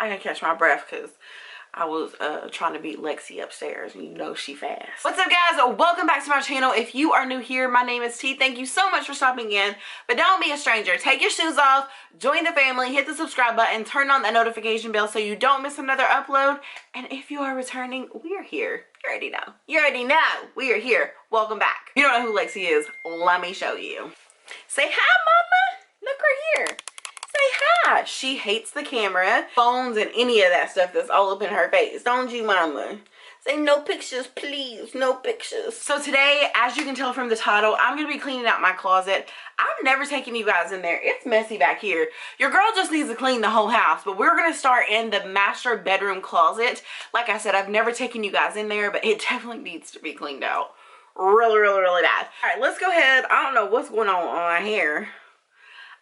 I gotta catch my breath because I was trying to beat Lexi upstairs, and you know she fast. What's up, guys? Welcome back to my channel. If you are new here, my name is T. Thank you so much for stopping in, but don't be a stranger. Take your shoes off, join the family, hit the subscribe button, turn on the notification bell so you don't miss another upload. And if you are returning, we are here. You already know. You already know. We are here. Welcome back. You don't know who Lexi is. Let me show you. Say hi, mama. Look right here. Say hi. She hates the camera, phones, and any of that stuff that's all up in her face. Don't you, mama? Say no pictures, please. No pictures. So today, as you can tell from the title, I'm going to be cleaning out my closet. I'm never taking you guys in there. It's messy back here. Your girl just needs to clean the whole house, but we're going to start in the master bedroom closet. Like I said, I've never taken you guys in there, but it definitely needs to be cleaned out. Really bad. All right, let's go ahead. I don't know what's going on my hair.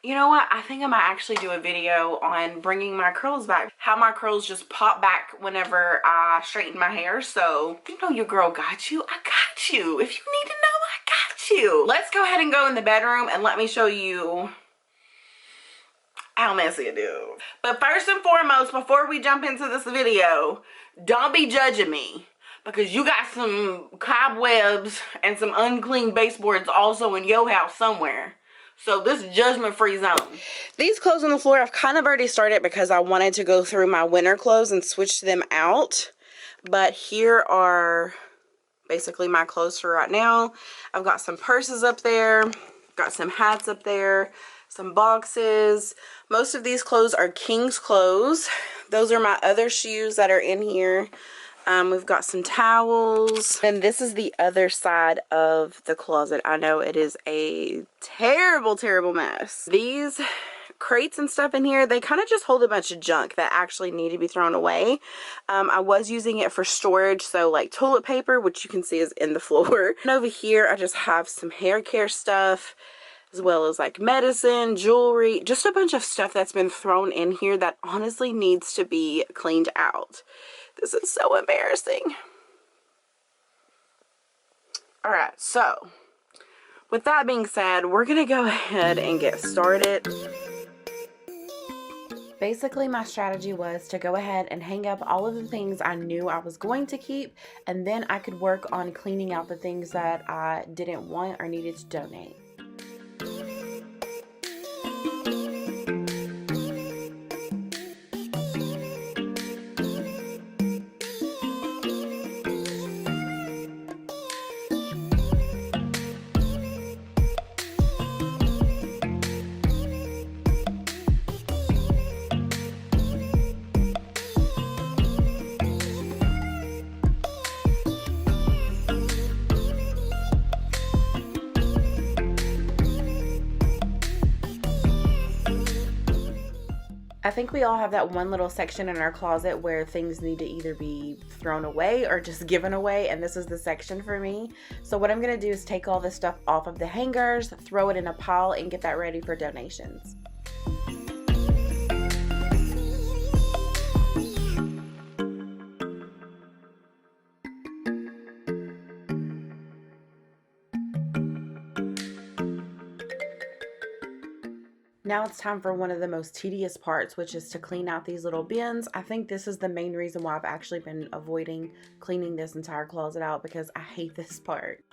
You know what? I think I might actually do a video on bringing my curls back. How my curls just pop back whenever I straighten my hair. So, you know your girl got you. I got you. If you need to know, I got you. Let's go ahead and go in the bedroom and let me show you how messy it is. But first and foremost, before we jump into this video, don't be judging me, because you got some cobwebs and some unclean baseboards also in your house somewhere. So this is judgment-free zone. These clothes on the floor, I've kind of already started because I wanted to go through my winter clothes and switch them out. But here are basically my clothes for right now. I've got some purses up there, got some hats up there, some boxes. Most of these clothes are King's clothes. Those are my other shoes that are in here. We've got some towels, and this is the other side of the closet. I know it is a terrible mess. These crates and stuff in here, they kind of just hold a bunch of junk that actually need to be thrown away. I was using it for storage, so like toilet paper, which you can see is in the floor. And over here, I just have some hair care stuff, as well as like medicine, jewelry, just a bunch of stuff that's been thrown in here that honestly needs to be cleaned out. This is so embarrassing. All right, so with that being said, we're gonna go ahead and get started. Basically, my strategy was to go ahead and hang up all of the things I knew I was going to keep, and then I could work on cleaning out the things that I didn't want or needed to donate. I think we all have that one little section in our closet where things need to either be thrown away or just given away, and this is the section for me. So what I'm going to do is take all this stuff off of the hangers, throw it in a pile, and get that ready for donations. Now it's time for one of the most tedious parts, which is to clean out these little bins. I think this is the main reason why I've actually been avoiding cleaning this entire closet out, because I hate this part.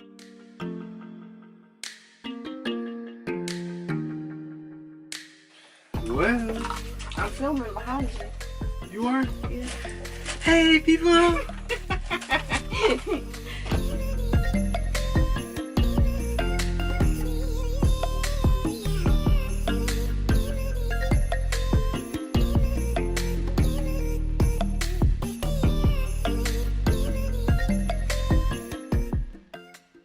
Well, I'm filming behind you. You are? Yeah. Hey, people!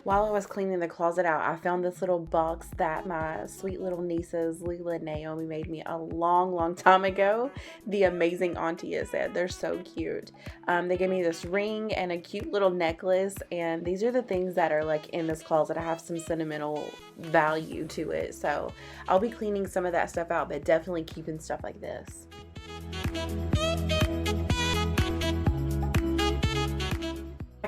While I was cleaning the closet out, I found this little box that my sweet little nieces, Leela and Naomi, made me a long time ago. The amazing auntie is said. They're so cute. They gave me this ring and a cute little necklace, and these are the things that are like in this closet. I have some sentimental value to it, so I'll be cleaning some of that stuff out, but definitely keeping stuff like this.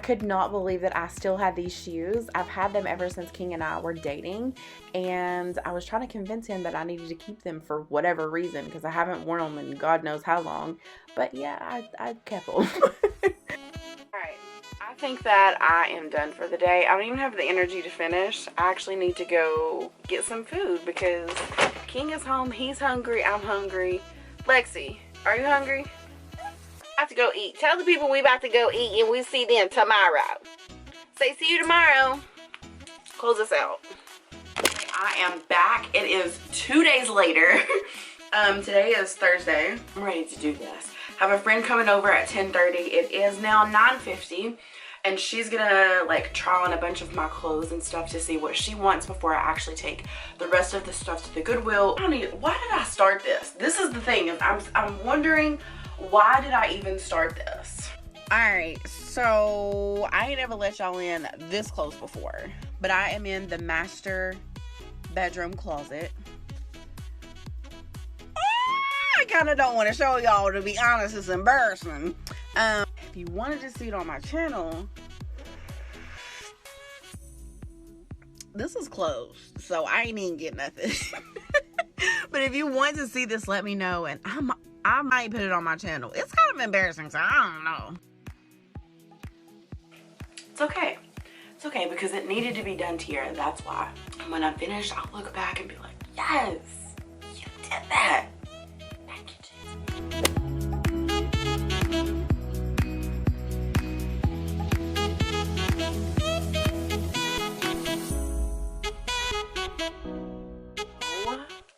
could not believe that I still had these shoes. I've had them ever since King and I were dating, and I was trying to convince him that I needed to keep them for whatever reason because I haven't worn them in God knows how long. But yeah, I kept them. Alright, I think that I am done for the day. I don't even have the energy to finish. I actually need to go get some food because King is home, he's hungry, I'm hungry. Lexi, are you hungry? I have to go eat. Tell the people we about to go eat and we'll see them tomorrow. Say see you tomorrow. Close us out. I am back. It is 2 days later. Today is Thursday. I'm ready to do this. I have a friend coming over at 10:30. It is now 9:50. And she's gonna like try on a bunch of my clothes and stuff to see what she wants before I actually take the rest of the stuff to the Goodwill. Why did I start this? This is the thing, is I'm wondering, why did I even start this? Alright, so I ain't ever let y'all in this close before, but I am in the master bedroom closet. I kind of don't want to show y'all, to be honest. It's embarrassing. If you wanted to see it on my channel, this is closed, so I ain't even get nothing. But if you want to see this, let me know, and I might put it on my channel. It's kind of embarrassing, so I don't know. It's okay. It's okay, because it needed to be done here, and that's why. And when I'm finished, I'll look back and be like, yes, you did that. Thank you, Jesus.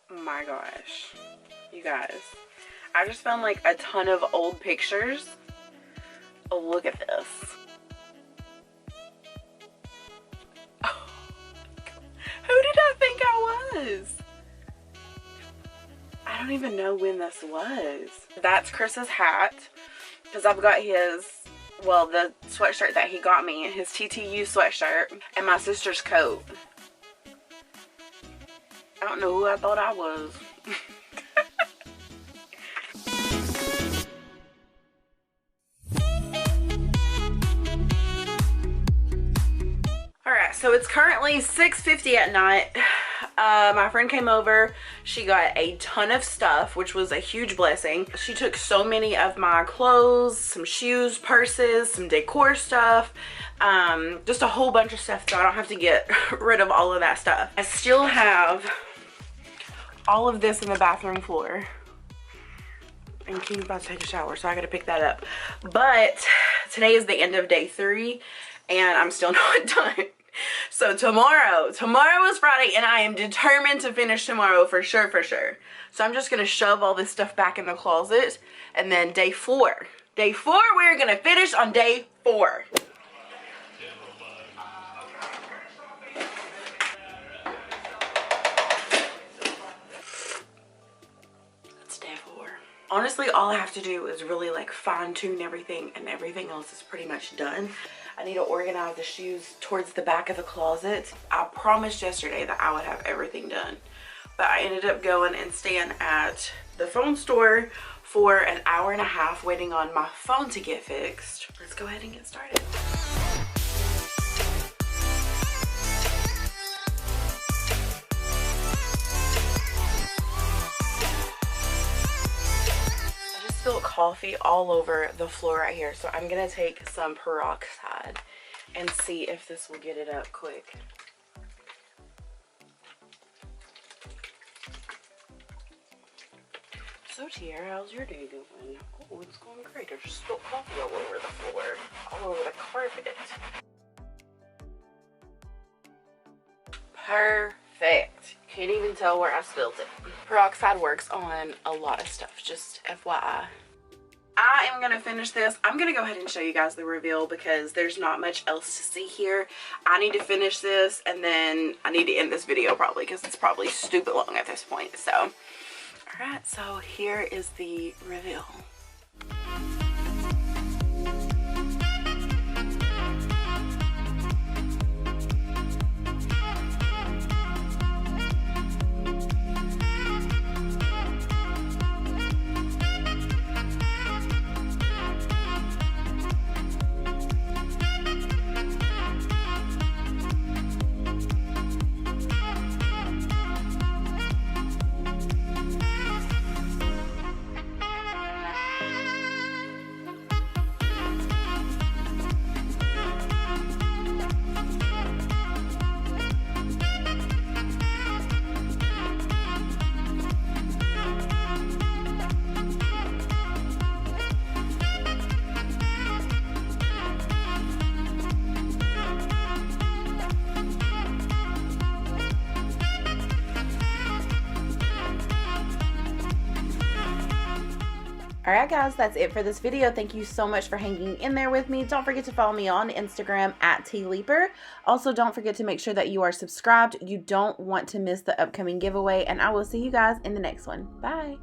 Oh my gosh. You guys. I just found like a ton of old pictures. Oh, look at this. Oh, who did I think I was? I don't even know when this was. That's Chris's hat, because I've got his, well, the sweatshirt that he got me, his TTU sweatshirt, and my sister's coat. I don't know who I thought I was. Alright, so it's currently 6:50 at night. My friend came over. She got a ton of stuff, which was a huge blessing. She took so many of my clothes, some shoes, purses, some decor stuff, just a whole bunch of stuff, so I don't have to get rid of all of that stuff. I still have all of this in the bathroom floor. And King's about to take a shower, so I gotta pick that up. But today is the end of day 3, and I'm still not done. So tomorrow is Friday, and I am determined to finish tomorrow for sure, for sure. So I'm just gonna shove all this stuff back in the closet, and then day 4, we're gonna finish on day 4. Honestly, all I have to do is really like fine tune everything, and everything else is pretty much done. I need to organize the shoes towards the back of the closet. I promised yesterday that I would have everything done, but I ended up going and staying at the phone store for an hour and a half waiting on my phone to get fixed. Let's go ahead and get started. Spilled coffee all over the floor right here, so I'm gonna take some peroxide and see if this will get it up quick. So Tiara, how's your day going? Oh, it's going great. There's just spilled coffee all over the floor, all over the carpet. Perfect. Can't even tell where I spilled it. Peroxide works on a lot of stuff, just FYI. I am gonna finish this. I'm gonna go ahead and show you guys the reveal because there's not much else to see here. I need to finish this, and then I need to end this video probably because it's probably stupid long at this point. So, all right, so here is the reveal. Alright guys, that's it for this video. Thank you so much for hanging in there with me. Don't forget to follow me on Instagram at Leeper. Also, don't forget to make sure that you are subscribed. You don't want to miss the upcoming giveaway, and I will see you guys in the next one. Bye!